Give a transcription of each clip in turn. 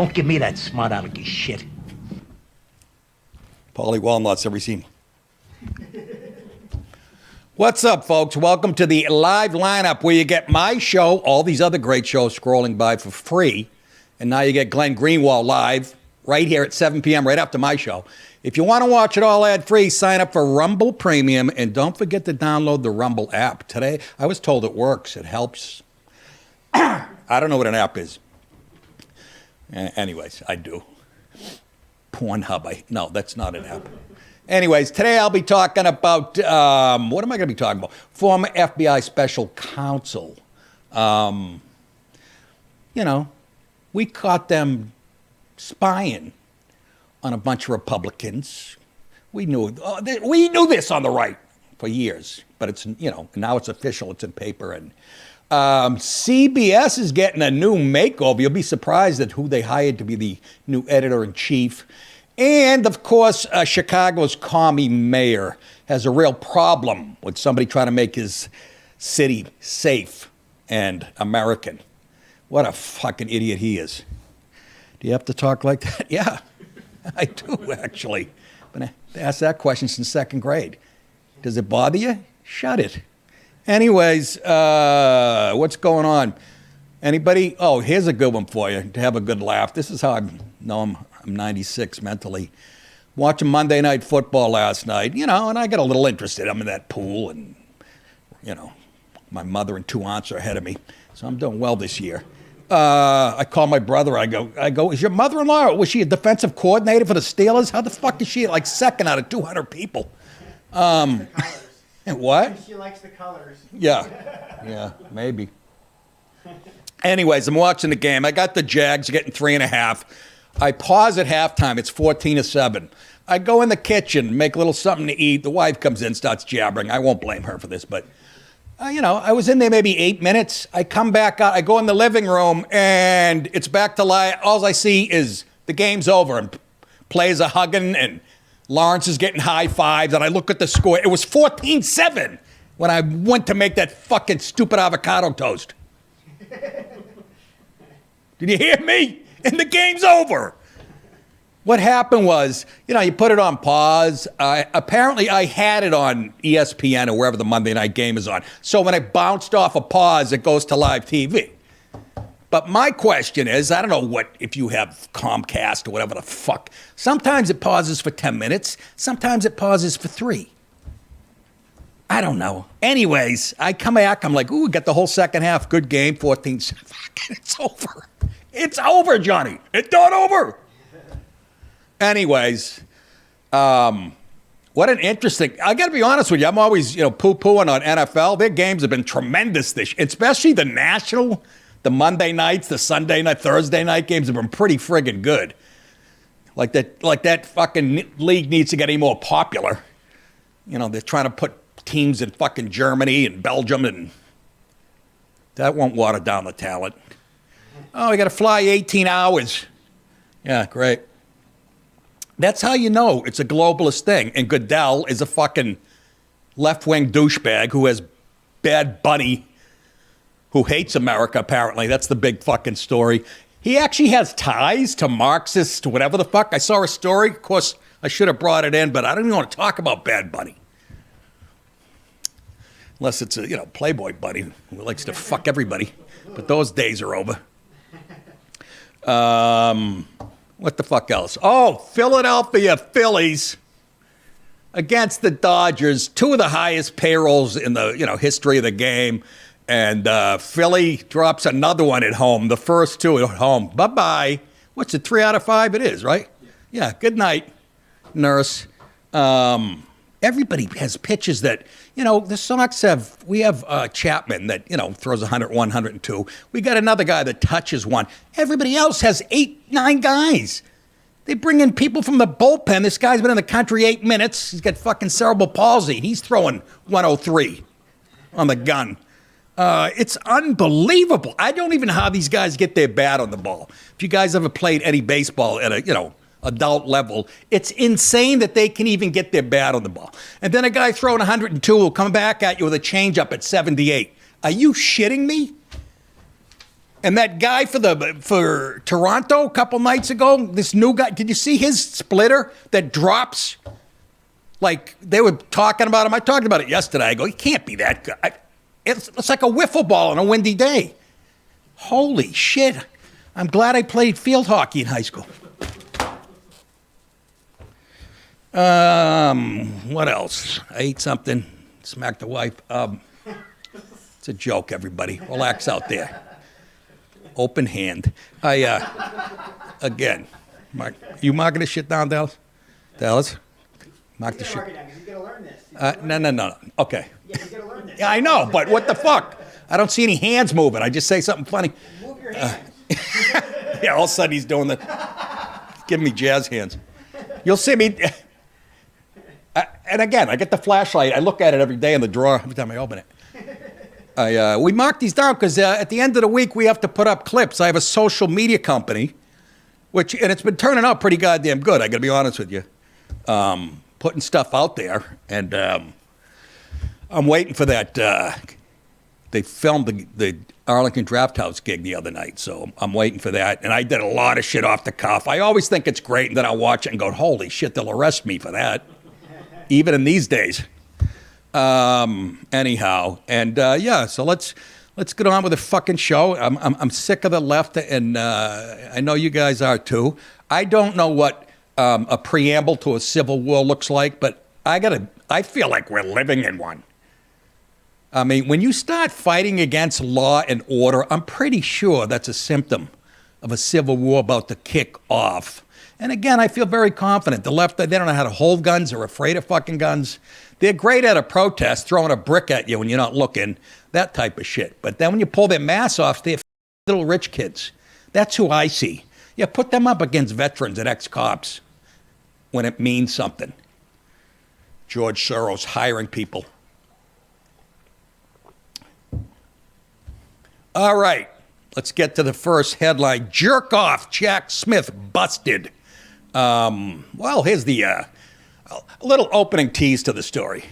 Don't give me that smart alecky shit. Paulie Walnuts, every scene. What's up, folks? Welcome to the live lineup where you get my show, all these other great shows scrolling by for free. And now you get Glenn Greenwald live right here at 7 p.m. right after my show. If you want to watch it all ad-free, sign up for Rumble Premium. And don't forget to download the Rumble app. Today, I was told it works. It helps. I don't know what an app is. Anyways, I do. Pornhub. No, that's not an app. Anyways, today I'll be talking about, what am I going to be talking about? Former FBI Special Counsel. We caught them spying on a bunch of Republicans. We knew this on the right for years, but it's, now it's official, it's in paper. And CBS is getting a new makeover. You'll be surprised at who they hired to be the new editor-in-chief. And, of course, Chicago's commie mayor has a real problem with somebody trying to make his city safe and American. What a fucking idiot he is. Do you have to talk like that? Yeah, I do, actually. But I asked that question since second grade. Does it bother you? Shut it. Anyways, what's going on? Anybody? Oh, here's a good one for you to have a good laugh. This is how I know I'm 96 mentally. Watching Monday Night Football last night, and I got a little interested. I'm in that pool, and, my mother and 2 aunts are ahead of me, so I'm doing well this year. I call my brother. I go, is your mother-in-law, was she a defensive coordinator for the Steelers? How the fuck is she like second out of 200 people? What? She likes the colors. Yeah, maybe. Anyways, I'm watching the game. I got the Jags getting 3.5. I pause at halftime. It's 14-7. I go in the kitchen, make a little something to eat. The wife comes in, starts jabbering. I won't blame her for this, but, I was in there maybe 8 minutes. I come back out. I go in the living room, and it's back to life. All I see is the game's over, and players are hugging, and Lawrence is getting high fives, and I look at the score. It was 14-7 when I went to make that fucking stupid avocado toast. Did you hear me? And the game's over. What happened was, you put it on pause. Apparently, I had it on ESPN or wherever the Monday night game is on. So when it bounced off a pause, it goes to live TV. But my question is, I don't know if you have Comcast or whatever the fuck. Sometimes it pauses for 10 minutes. Sometimes it pauses for 3. I don't know. Anyways, I come back. I'm like, ooh, got the whole second half. Good game, 14. It's over. It's over, Johnny. It's not over. Anyways, what an interesting. I got to be honest with you. I'm always, poo-pooing on NFL. Their games have been tremendous especially the national. The Monday nights, the Sunday night, Thursday night games have been pretty friggin' good. Like that fucking league needs to get any more popular. They're trying to put teams in fucking Germany and Belgium, and that won't water down the talent. Oh, we got to fly 18 hours. Yeah, great. That's how you know it's a globalist thing. And Goodell is a fucking left-wing douchebag who has Bad Bunny, who hates America, apparently. That's the big fucking story. He actually has ties to Marxists, to whatever the fuck. I saw a story. Of course, I should have brought it in, but I don't even want to talk about Bad Bunny. Unless it's a, Playboy Bunny who likes to fuck everybody. But those days are over. What the fuck else? Oh, Philadelphia Phillies against the Dodgers. 2 of the highest payrolls in the, history of the game. And Philly drops another one at home. The first 2 at home. Bye-bye. What's it, 3 out of 5? It is, right? Yeah, good night, nurse. Everybody has pitches that, the Sox we have Chapman that, throws 101, 102. We got another guy that touches one. Everybody else has 8, 9 guys. They bring in people from the bullpen. This guy's been in the country 8 minutes. He's got fucking cerebral palsy. He's throwing 103 on the gun. It's unbelievable. I don't even know how these guys get their bat on the ball. If you guys ever played any baseball at a, adult level, it's insane that they can even get their bat on the ball. And then a guy throwing 102 will come back at you with a changeup at 78. Are you shitting me? And that guy for Toronto a couple nights ago, this new guy, did you see his splitter that drops? Like, they were talking about him. I talked about it yesterday. I go, he can't be that guy. It's like a wiffle ball on a windy day. Holy shit. I'm glad I played field hockey in high school. What else? I ate something, smacked the wife. It's a joke, everybody. Relax out there. Open hand. Again, you marking this shit down, Dallas? Dallas? Mark the shit. Mark it down, 'cause you gotta learn this. No. Okay. Yeah, you gotta learn this. Yeah, I know, but what the fuck? I don't see any hands moving. I just say something funny. Move your hands. Yeah, all of a sudden he's doing the, giving me jazz hands. You'll see me. And again, I get the flashlight. I look at it every day in the drawer every time I open it. We mark these down because at the end of the week we have to put up clips. I have a social media company, and it's been turning out pretty goddamn good. I got to be honest with you, putting stuff out there, and I'm waiting for that. They filmed the Arlington Draft House gig the other night, so I'm waiting for that. And I did a lot of shit off the cuff. I always think it's great, and then I'll watch it and go, "Holy shit, they'll arrest me for that." Even in these days. Anyhow, and so let's get on with the fucking show. I'm sick of the left, and I know you guys are too. I don't know what a preamble to a civil war looks like, but I feel like we're living in one. I mean, when you start fighting against law and order, I'm pretty sure that's a symptom of a civil war about to kick off. And again, I feel very confident. The left, they don't know how to hold guns. They're afraid of fucking guns. They're great at a protest, throwing a brick at you when you're not looking, that type of shit. But then when you pull their masks off, they're little rich kids. That's who I see. Yeah, put them up against veterans and ex-cops when it means something. George Soros hiring people. All right, let's get to the first headline. Jerk off, Jack Smith busted. Well, here's the a little opening tease to the story.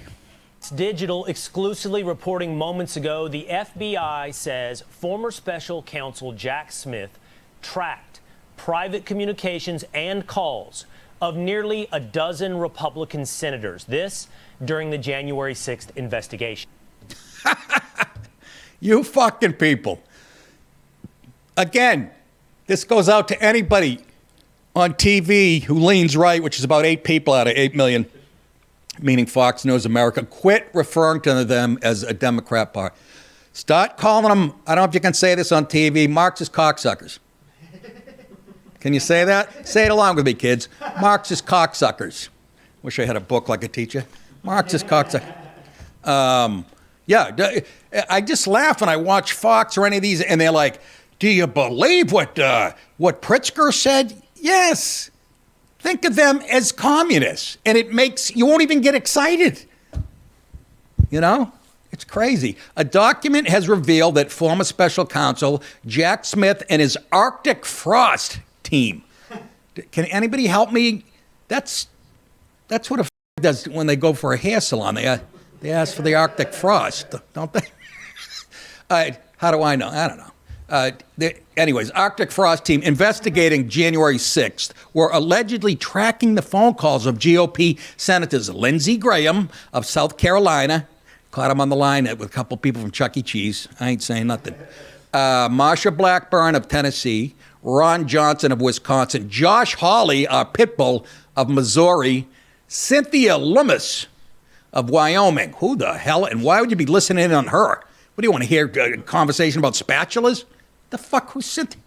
Digital exclusively reporting moments ago, the FBI says former special counsel Jack Smith tracked private communications and calls of nearly a dozen Republican senators. This during the January 6th investigation. You fucking people. Again, this goes out to anybody on TV who leans right, which is about 8 people out of 8 million, meaning Fox News America. Quit referring to them as a Democrat party. Start calling them, I don't know if you can say this on TV, Marxist cocksuckers. Can you say that? Say it along with me, kids. Marxist cocksuckers. Wish I had a book like a teacher. Marxist cocksuckers. Yeah, I just laugh when I watch Fox or any of these, and they're like, do you believe what Pritzker said? Yes. Think of them as communists, and it makes, you won't even get excited. You know? It's crazy. A document has revealed that former special counsel Jack Smith and his Arctic Frost team. Can anybody help me? That's what a does when they go for a hair salon. They ask for the Arctic Frost, don't they? How do I know? I don't know. Anyways, Arctic Frost team investigating January 6th were allegedly tracking the phone calls of GOP Senators Lindsey Graham of South Carolina, caught him on the line with a couple people from Chuck E. Cheese. I ain't saying nothing. Marsha Blackburn of Tennessee, Ron Johnson of Wisconsin, Josh Hawley, Pitbull of Missouri, Cynthia Lummis of Wyoming. Who the hell? And why would you be listening in on her? What do you want to hear? A conversation about spatulas? The fuck? Who's Cynthia?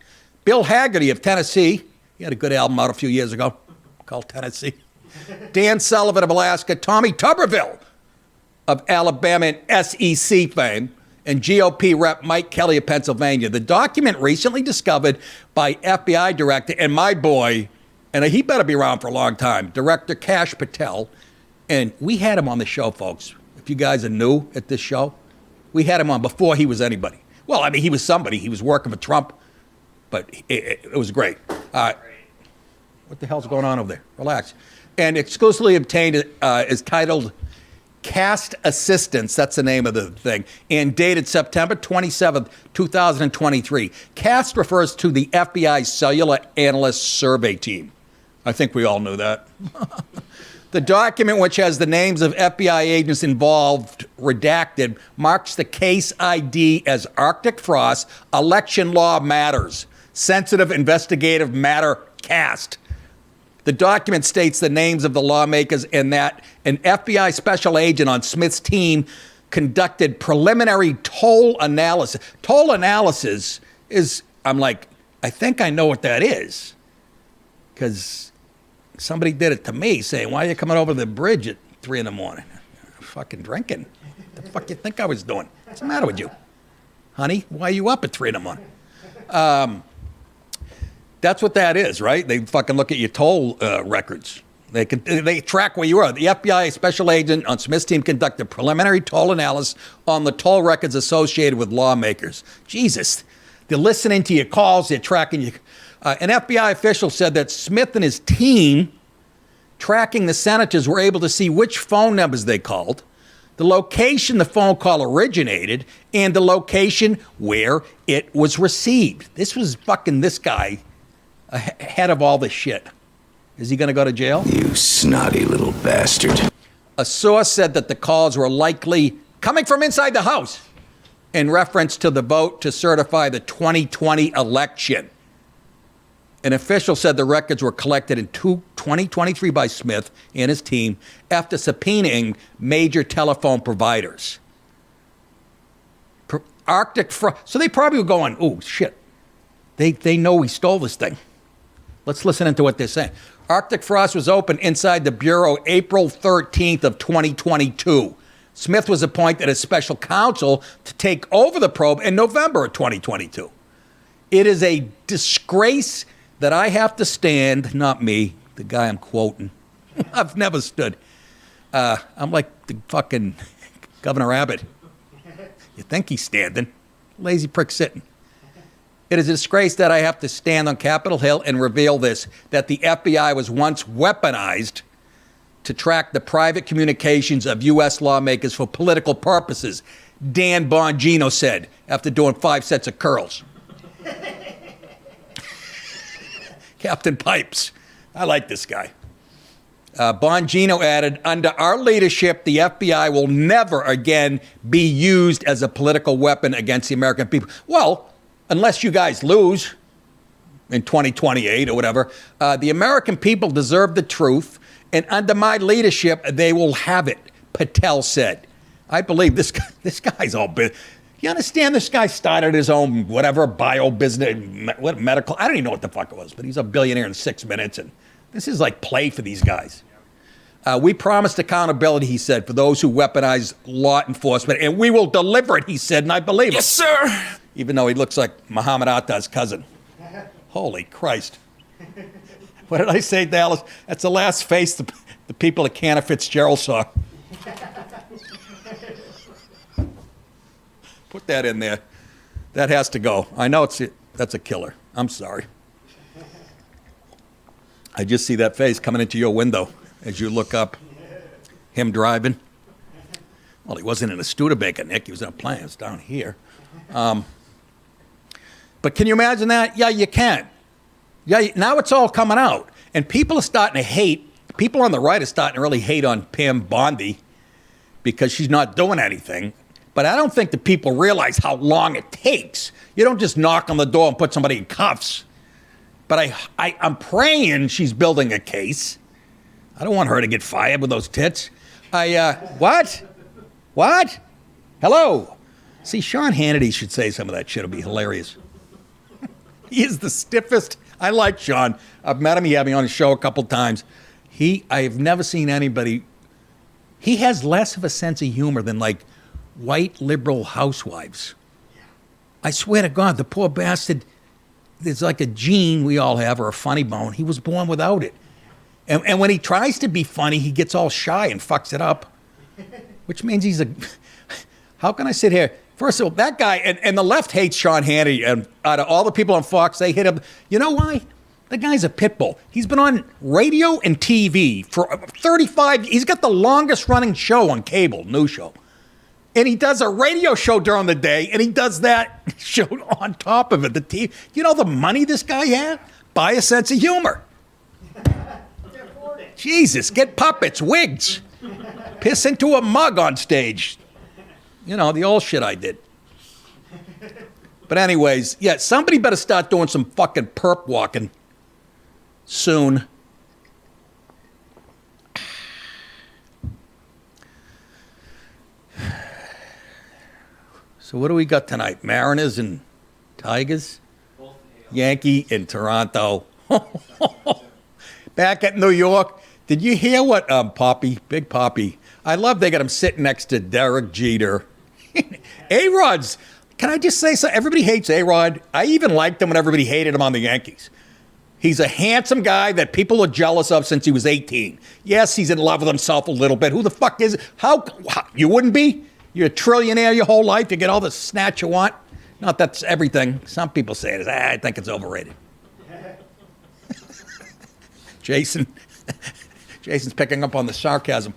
Bill Haggerty of Tennessee. He had a good album out a few years ago called Tennessee. Dan Sullivan of Alaska. Tommy Tuberville of Alabama and SEC fame. And GOP rep Mike Kelly of Pennsylvania. The document recently discovered by FBI director and my boy, and he better be around for a long time, Director Kash Patel. And we had him on the show, folks. If you guys are new at this show, we had him on before he was anybody. Well, I mean, he was somebody. He was working for Trump, but it was great. What the hell's going on over there? Relax. And exclusively obtained is titled Cast Assistance, that's the name of the thing, and dated September 27th, 2023. CAST refers to the FBI Cellular Analyst Survey Team. I think we all knew that. The document, which has the names of FBI agents involved redacted, marks the case ID as Arctic Frost, Election Law Matters, Sensitive Investigative Matter CAST. The document states the names of the lawmakers and that an FBI special agent on Smith's team conducted preliminary toll analysis. Toll analysis is, I'm like, I think I know what that is. Because somebody did it to me saying, why are you coming over the bridge at 3 in the morning? Fucking drinking. What the fuck you think I was doing? What's the matter with you? Honey, why are you up at 3 in the morning? That's what that is, right? They fucking look at your toll records. They track where you are. The FBI special agent on Smith's team conducted preliminary toll analysis on the toll records associated with lawmakers. Jesus, they're listening to your calls. They're tracking you. An FBI official said that Smith and his team, tracking the senators, were able to see which phone numbers they called, the location the phone call originated, and the location where it was received. This was fucking this guy ahead of all this shit. Is he going to go to jail? You snotty little bastard. A source said that the calls were likely coming from inside the House in reference to the vote to certify the 2020 election. An official said the records were collected in 2023 by Smith and his team after subpoenaing major telephone providers. Arctic Frost. So they probably were going, oh, shit. They know we stole this thing. Let's listen into what they're saying. Arctic Frost was opened inside the Bureau April 13th of 2022. Smith was appointed as special counsel to take over the probe in November of 2022. It is a disgrace that I have to stand, not me, the guy I'm quoting. I've never stood. I'm like the fucking Governor Abbott. You think he's standing? Lazy prick sitting. It is a disgrace that I have to stand on Capitol Hill and reveal this, that the FBI was once weaponized to track the private communications of U.S. lawmakers for political purposes, Dan Bongino said after doing 5 sets of curls. Captain Pipes. I like this guy. Bongino added, under our leadership, the FBI will never again be used as a political weapon against the American people. Well, unless you guys lose in 2028 or whatever, the American people deserve the truth, and under my leadership, they will have it, Patel said. I believe this guy's all bit. You understand this guy started his own whatever bio business, medical, I don't even know what the fuck it was, but he's a billionaire in 6 minutes, and this is like play for these guys. We promised accountability, he said, for those who weaponize law enforcement, and we will deliver it, he said, and I believe it. Yes, sir. Even though he looks like Muhammad Atta's cousin. Holy Christ. What did I say, Dallas? That's the last face the people at Canna Fitzgerald saw. Put that in there. That has to go. I know that's a killer. I'm sorry. I just see that face coming into your window as you look up. Him driving. Well, he wasn't in a Studebaker, Nick. He was in a plane. It was down here. But can you imagine that? Yeah, you can. Yeah, now it's all coming out. And people are starting to hate. People on the right are starting to really hate on Pam Bondi because she's not doing anything. But I don't think the people realize how long it takes. You don't just knock on the door and put somebody in cuffs. But I'm praying she's building a case. I don't want her to get fired with those tits. What? What? Hello? See, Sean Hannity should say some of that shit. It'll be hilarious. He is the stiffest. I like Sean. I've met him. He had me on his show a couple times. I have never seen anybody. He has less of a sense of humor than like white liberal housewives. I swear to God, the poor bastard, there's like a gene we all have or a funny bone. He was born without it. And when he tries to be funny, he gets all shy and fucks it up, which means he's how can I sit here? First of all, that guy, and the left hates Sean Hannity, and out of all the people on Fox, they hit him. You know why? The guy's a pit bull. He's been on radio and TV for 35. He's got the longest running show on cable, news show. And he does a radio show during the day, and he does that show on top of it. The TV. You know the money this guy had? Buy a sense of humor. Jesus, get puppets, wigs. Piss into a mug on stage. You know, the old shit I did. But anyways, yeah, somebody better start doing some fucking perp walking soon. So what do we got tonight? Mariners and Tigers? Yankee and Toronto. Back at New York. Did you hear what Poppy, Big Poppy, I love they got him sitting next to Derek Jeter. A-Rod's, can I just say so? Everybody hates A-Rod. I even liked him when everybody hated him on the Yankees. He's a handsome guy that people are jealous of since he was 18. Yes, he's in love with himself a little bit. Who the fuck is it? How you wouldn't be? You're a trillionaire your whole life. You get all the snatch you want. Not that's everything. Some people say it is. I think it's overrated. Jason's picking up on the sarcasm.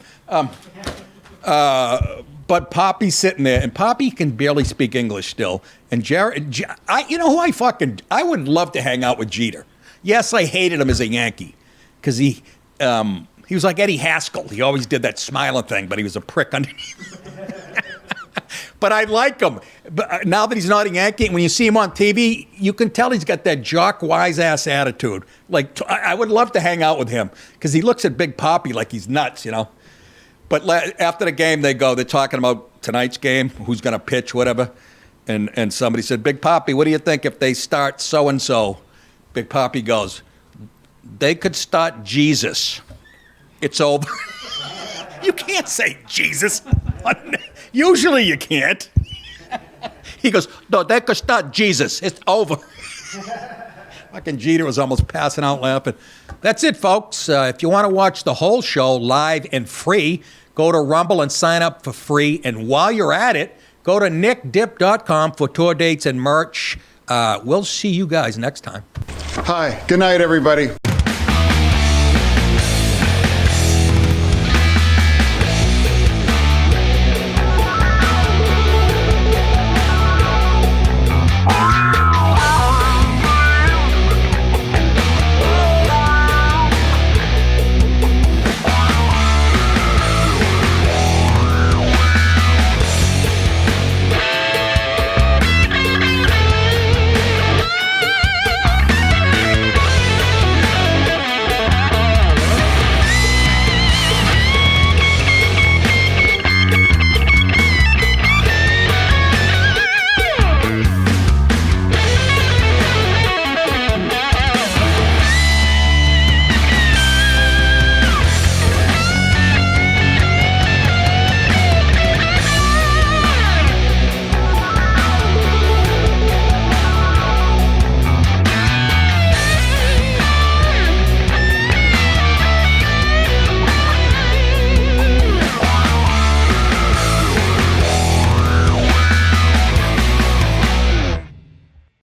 But Poppy's sitting there, and Poppy can barely speak English still. And Jared, you know who I would love to hang out with Jeter. Yes, I hated him as a Yankee because he was like Eddie Haskell. He always did that smiling thing, but he was a prick underneath. But I like him. But now that he's not a Yankee, when you see him on TV, you can tell he's got that jock wise ass attitude. Like I would love to hang out with him because he looks at Big Poppy like he's nuts, you know. But after the game, they're talking about tonight's game, who's going to pitch, whatever. And somebody said, Big Poppy, what do you think if they start so-and-so? Big Poppy goes, they could start Jesus. It's over. You can't say Jesus. Usually you can't. He goes, no, they could start Jesus. It's over. Fucking Jeter was almost passing out laughing. That's it, folks. If you want to watch the whole show live and free, go to Rumble and sign up for free. And while you're at it, go to nickdip.com for tour dates and merch. We'll see you guys next time. Hi. Good night, everybody.